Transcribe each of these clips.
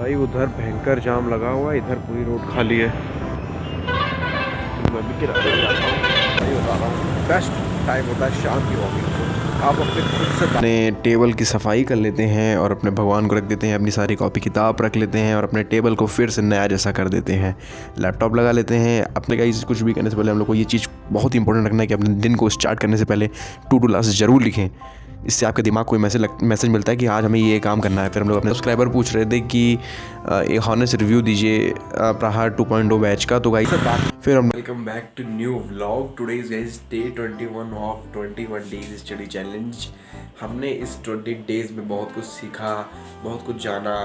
भाई उधर भयंकर जाम लगा हुआ है, इधर पूरी रोड खाली है। मैं भी किराए पे जाता हूँ, भाई बता रहा हूँ बेस्ट टाइम होता है शाम की वॉकिंग को। आप अपने खुद से अपने टेबल की सफाई कर लेते हैं और अपने भगवान को रख देते हैं, अपनी सारी कॉपी किताब रख लेते हैं और अपने टेबल को फिर से नया जैसा कर देते हैं। लैपटॉप लगा लेते हैं। अपने का कुछ भी करने से पहले हम लोग को ये चीज़ बहुत इंपॉर्टेंट रखना है कि अपने दिन को स्टार्ट करने से पहले टू डू लिस्ट ज़रूर लिखें। इससे आपके दिमाग को मैसेज मिलता है कि आज हमें ये काम करना है। फिर हम लोग अपने सब्सक्राइबर पूछ रहे थे कि एक हॉनेस्ट रिव्यू दीजिए प्रहार 2.0 बैच का। तो गाइस फिर हम welcome back to new vlog. Today is guys day 21 of 21 days study challenge. हमने इस 20 डेज में बहुत कुछ सीखा, बहुत कुछ जाना,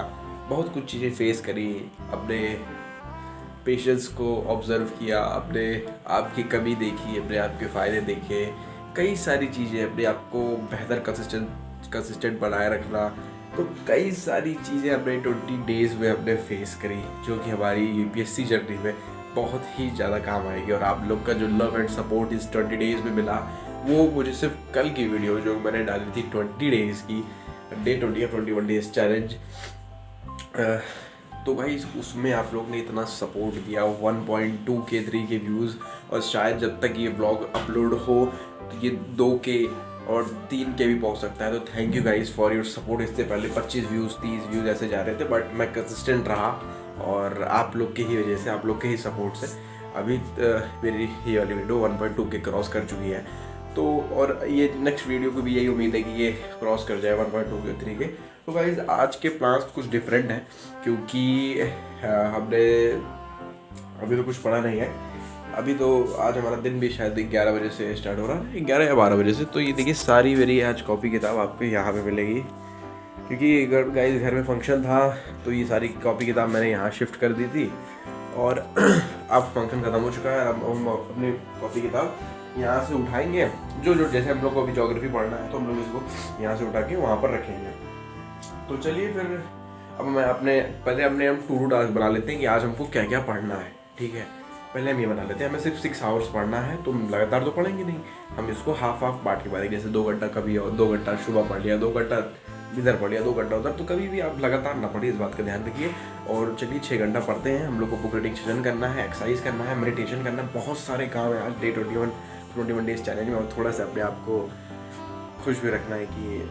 बहुत कुछ चीज़ें फेस करी, अपने पेशेंस को ऑब्जर्व किया, अपने आप की कमी देखी, अपने आप के फ़ायदे देखे, कई सारी चीज़ें, अपने आप को बेहतर कंसिस्टेंट बनाए रखना। तो कई सारी चीज़ें हमने 20 डेज़ में हमने फेस करी, जो कि हमारी यूपीएससी जर्नी में बहुत ही ज़्यादा काम आएगी। और आप लोग का जो लव एंड सपोर्ट इस 20 डेज़ में मिला, वो मुझे सिर्फ कल की वीडियो जो मैंने डाली थी 20 डेज़ की, डे 20 या 21 डेज़ चैलेंज, तो भाई उसमें आप लोग ने इतना सपोर्ट दिया। 1.2 के 3 के व्यूज़, और शायद जब तक ये व्लॉग अपलोड हो तो ये 2 के और 3 के भी पहुंच सकता है। तो thank you guys for your support. इससे पहले 25 व्यूज़ 30 व्यूज़ ऐसे जा रहे थे, बट मैं कंसिस्टेंट रहा और आप लोग की ही वजह से, आप लोग के ही सपोर्ट से अभी मेरी ये वाली वीडियो 1.2 के क्रॉस कर चुकी है। तो और ये नेक्स्ट वीडियो को भी यही उम्मीद है कि ये क्रॉस कर जाए 1.2 के 3 के। तो गाइस आज के प्लान्स कुछ डिफरेंट हैं, क्योंकि हमने अभी तो कुछ पढ़ा नहीं है। अभी तो आज हमारा दिन भी शायद 11 बजे से स्टार्ट हो रहा है, 11 या 12 बजे से। तो ये देखिए सारी मेरी आज कॉपी किताब आपको यहाँ पे मिलेगी, क्योंकि गाइस घर में फंक्शन था तो ये सारी कॉपी किताब मैंने यहाँ शिफ्ट कर दी थी। और अब फंक्शन ख़त्म हो चुका है। अब हम अपनी कॉपी किताब यहाँ से उठाएंगे, जो जैसे हम लोग को अभी ज्योग्राफी पढ़ना है तो हम लोग इसको यहाँ से उठा के वहाँ पर रखेंगे। तो चलिए फिर अब मैं पहले हम टू डू टास्क बना लेते हैं कि आज हमको क्या क्या पढ़ना है। ठीक है, पहले हम ये बना लेते हैं, हमें सिर्फ 6 आवर्स पढ़ना है, तो लगातार तो पढ़ेंगे नहीं, हम इसको हाफ बांट के पढ़ेंगे। जैसे 2 घंटा कभी और 2 घंटा सुबह पढ़ लिया, 2 घंटा इधर पढ़ लिया, 2 घंटा उधर। तो कभी भी आप लगातार ना पढ़िए, इस बात का ध्यान रखिए। और चलिए 6 घंटा पढ़ते हैं। हम लोग को बुक रीडिंग सेशन करना है, एक्सरसाइज करना है, मेडिटेशन करना है, बहुत सारे काम है आज डे 21 डेज चैलेंज में। और थोड़ा सा अपने आप को खुश भी रखना है कि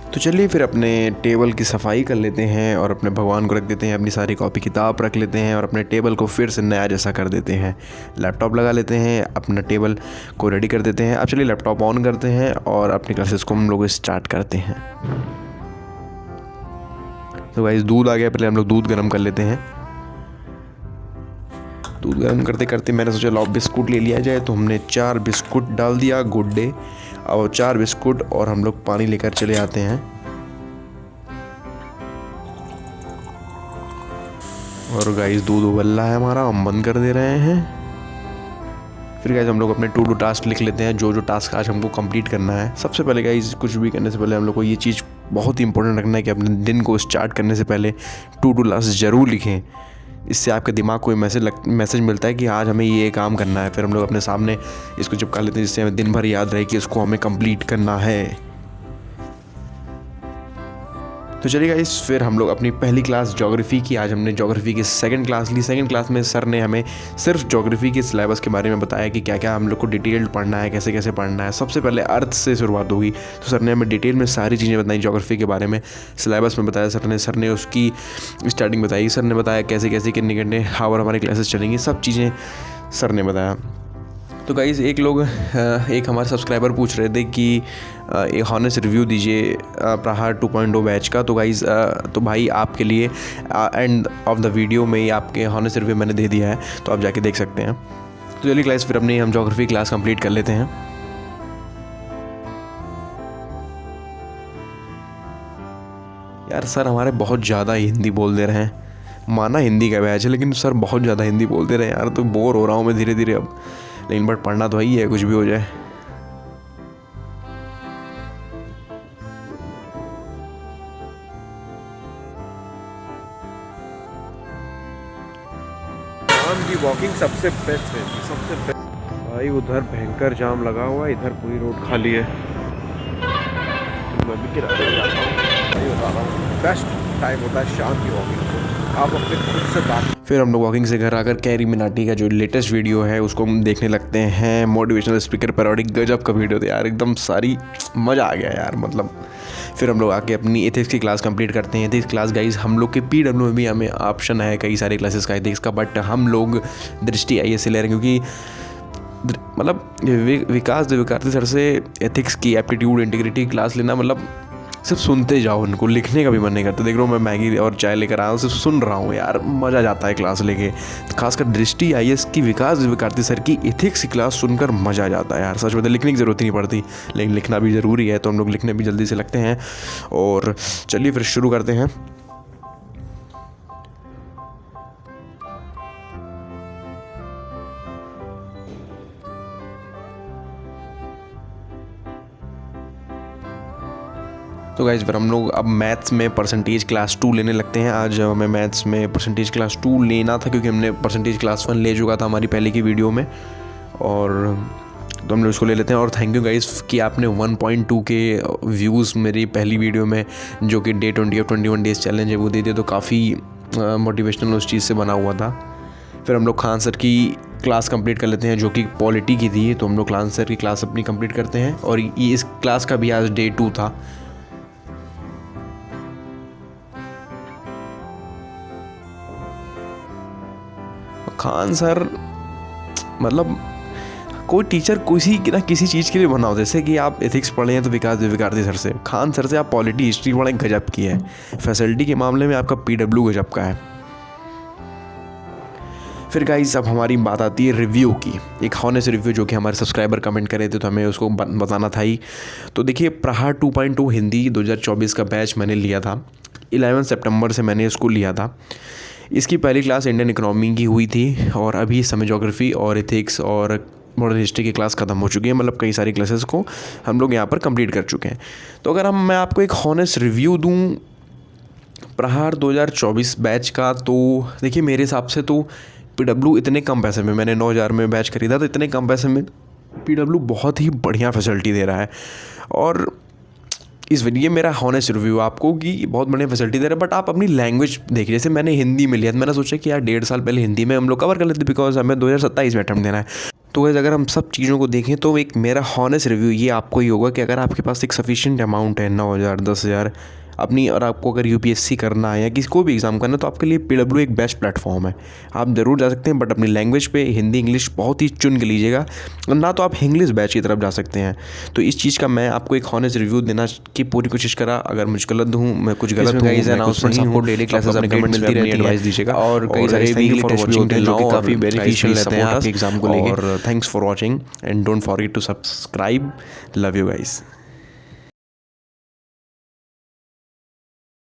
तो चलिए फिर अपने टेबल की सफाई कर लेते हैं और अपने भगवान को रख देते हैं, अपनी सारी कॉपी किताब रख लेते हैं और अपने टेबल को फिर से नया जैसा कर देते हैं। लैपटॉप लगा लेते हैं, अपना टेबल को रेडी कर देते हैं। अब चलिए लैपटॉप ऑन करते हैं और अपनी क्लासेस को हम लोग स्टार्ट करते हैं। तो गाइस दूध आ गया, पहले हम लोग दूध गर्म कर लेते हैं। दूध गर्म करते करते मैंने सोचा लो बिस्कुट ले लिया जाए, तो हमने 4 बिस्कुट डाल दिया, गुड डे। अब 4 बिस्कुट और हम लोग पानी लेकर चले आते हैं। और गाइस दूध उबल रहा है हमारा, हम बंद कर दे रहे हैं। फिर गाइस हम लोग अपने टू डू टास्क लिख लेते हैं, जो टास्क आज हमको कंप्लीट करना है। सबसे पहले गाइस कुछ भी करने से पहले हम लोग को ये चीज़ बहुत ही इंपॉर्टेंट रखना है कि अपने दिन को स्टार्ट करने से पहले टू डू लिस्ट ज़रूर लिखें। इससे आपके दिमाग को मैसेज मिलता है कि आज हमें ये काम करना है। फिर हम लोग अपने सामने इसको चिपका लेते हैं, जिससे हमें दिन भर याद रहे कि इसको हमें कंप्लीट करना है। तो चलिए गाइस फिर हम लोग अपनी पहली क्लास ज्योग्राफी की, आज हमने ज्योग्राफी की सेकंड क्लास ली। सेकंड क्लास में सर ने हमें सिर्फ ज्योग्राफी के सिलेबस के बारे में बताया कि क्या क्या हम लोग को डिटेल्ड पढ़ना है, कैसे कैसे पढ़ना है। सबसे पहले अर्थ से शुरुआत होगी, तो सर ने हमें डिटेल में सारी चीज़ें बताई ज्योग्राफी के बारे में। सिलेबस में बताया सर ने उसकी स्टार्टिंग बताई। सर ने बताया कैसे कैसे कितने हावर हमारी क्लासेस चलेंगी, सब चीज़ें सर ने बताया। तो गाइस एक हमारे सब्सक्राइबर पूछ रहे थे कि एक हॉनेस्ट रिव्यू दीजिए प्रहार 2.0 बैच का। तो गाइस तो भाई आपके लिए एंड ऑफ द वीडियो में ही आपके हॉनेस्ट रिव्यू मैंने दे दिया है, तो आप जाके देख सकते हैं। तो चलिए क्लास फिर हम ज्योग्राफी क्लास कंप्लीट कर लेते हैं। यार सर हमारे बहुत ज़्यादा ही हिंदी बोल दे रहे हैं, माना हिंदी का बैच है लेकिन सर बहुत ज़्यादा हिंदी बोलते रहे यार, तो बोर हो रहा हूँ मैं धीरे धीरे अब। लेकिन बट पढ़ना तो ही है, कुछ भी हो जाए। शाम की वॉकिंग सबसे बेस्ट है, सबसे बेस्ट। भाई उधर भयंकर जाम लगा हुआ है, इधर पूरी रोड खाली है। मैं भी किराए पे जाता हूँ, भाई बता रहा हूँ बेस्ट टाइम होता है शाम की वॉकिंग को, आप अपने खुद से बात। फिर हम लोग वॉकिंग से घर आकर कैरी मिनाटी का जो लेटेस्ट वीडियो है उसको हम देखने लगते हैं। मोटिवेशनल स्पीकर पैरोडी गजब का वीडियो था यार, एकदम सारी मज़ा आ गया यार मतलब। फिर हम लोग आके अपनी एथिक्स की क्लास कंप्लीट करते हैं। एथिक्स क्लास गाइज हम लोग के PW में भी हमें ऑप्शन है कई सारे क्लासेस का एथिक्स का, बट हम लोग दृष्टि IAS से ले रहे हैं क्योंकि मतलब विकास द्विवेदी सर से एथिक्स की एप्टीट्यूड इंटीग्रिटी क्लास लेना मतलब सिर्फ सुनते जाओ, उनको लिखने का भी मन नहीं करता। देख रहा हूँ मैं मैगी और चाय लेकर आया हूँ, सिर्फ सुन रहा हूँ यार, मज़ा जाता है क्लास लेके। खासकर दृष्टि IAS की विकास द्विवेदी सर की एथिक्स की क्लास सुनकर मज़ा आ जाता है यार, सच बता। लिखने की ज़रूरत ही नहीं पड़ती, लेकिन लिखना भी ज़रूरी है, तो हम लोग लिखने भी जल्दी से लगते हैं। और चलिए फिर शुरू करते हैं। तो गाइज फिर हम लोग अब मैथ्स में परसेंटेज क्लास 2 लेने लगते हैं। आज हमें मैथ्स में परसेंटेज क्लास 2 लेना था क्योंकि हमने परसेंटेज क्लास 1 ले चुका था हमारी पहले की वीडियो में, और तो हम लोग इसको ले लेते हैं। और थैंक यू गाइज कि आपने 1.2 के व्यूज़ मेरी पहली वीडियो में जो कि डे 20 और 21 डेज़ चैलेंज है वो दे दिए, तो काफ़ी मोटिवेशनल उस चीज़ से बना हुआ था। फिर हम लोग खान सर की क्लास कंप्लीट कर लेते हैं जो कि पॉलिटी की थी, तो हम लोग खान सर की क्लास अपनी कंप्लीट करते हैं। और ये इस क्लास का भी आज डे 2 था। खान सर मतलब कोई टीचर किसी चीज़ के लिए बना हो, जैसे कि आप एथिक्स पढ़े हैं तो विकास द्विवेदी सर से, खान सर से आप पॉलिटी हिस्ट्री पढ़े, गजब की है। फैसिलिटी के मामले में आपका PW गजब का है। फिर गाइस अब हमारी बात आती है रिव्यू की, एक हॉनेस्ट रिव्यू जो कि हमारे सब्सक्राइबर कमेंट करे थे तो हमें उसको बताना था ही। तो देखिए प्रहार 2.2 हिंदी 2024 का बैच मैंने लिया था, 11 सितंबर से मैंने इसको लिया था। इसकी पहली क्लास इंडियन इकोनॉमी की हुई थी और अभी इस समय ज्योग्राफी और एथिक्स और मॉडर्न हिस्ट्री की क्लास ख़त्म हो चुकी है, मतलब कई सारी क्लासेस को हम लोग यहाँ पर कंप्लीट कर चुके हैं। तो अगर मैं आपको एक हॉनेस्ट रिव्यू दूँ प्रहार 2024 बैच का, तो देखिए मेरे हिसाब से तो PW इतने कम पैसे में, मैंने 9,000 में बैच खरीदा, तो इतने कम पैसे में PW बहुत ही बढ़िया फैसिलिटी दे रहा है। और इस ये मेरा हॉनेस्ट रिव्यू आपको कि बहुत बढ़िया फैसिलिटी दे रहा है, बट आप अपनी लैंग्वेज देखिए। जैसे मैंने हिंदी में लिया तो मैंने सोचा कि यार 1.5 साल पहले हिंदी में हम लोग कवर कर लेते, बिकॉज हमें 2027 में अटेम्प्ट देना है। तो गाइस अगर हम सब चीज़ों को देखें तो एक मेरा हॉनेस्ट रिव्यू ये आपको ही होगा कि अगर आपके पास एक सफिशिएंट अमाउंट है 9,000 10,000 अपनी, और आपको अगर UPSC करना है या किसी को भी एग्ज़ाम करना है तो आपके लिए PW एक बेस्ट प्लेटफॉर्म है। आप ज़रूर जा सकते हैं, बट अपनी लैंग्वेज पे हिंदी इंग्लिश बहुत ही चुन के लीजिएगा, ना तो आप इंग्लिश बैच की तरफ जा सकते हैं। तो इस चीज़ का मैं आपको एक हॉनेस्ट रिव्यू देना की पूरी कोशिश करा। अगर मुझे गलत हूँ, मैं कुछ गलत हूँ, अनाउंसमेंट आपको डेली क्लासेस अपने कमेंट्स में अपनी एडवाइस दीजिएगा, और कई सारे वीकली टेस्ट भी होते हैं जो कि काफ़ी बेनिफिशियल रहते हैं आपके एग्जाम को लेकर। और thanks for watching and don't forget to subscribe. Love you guys.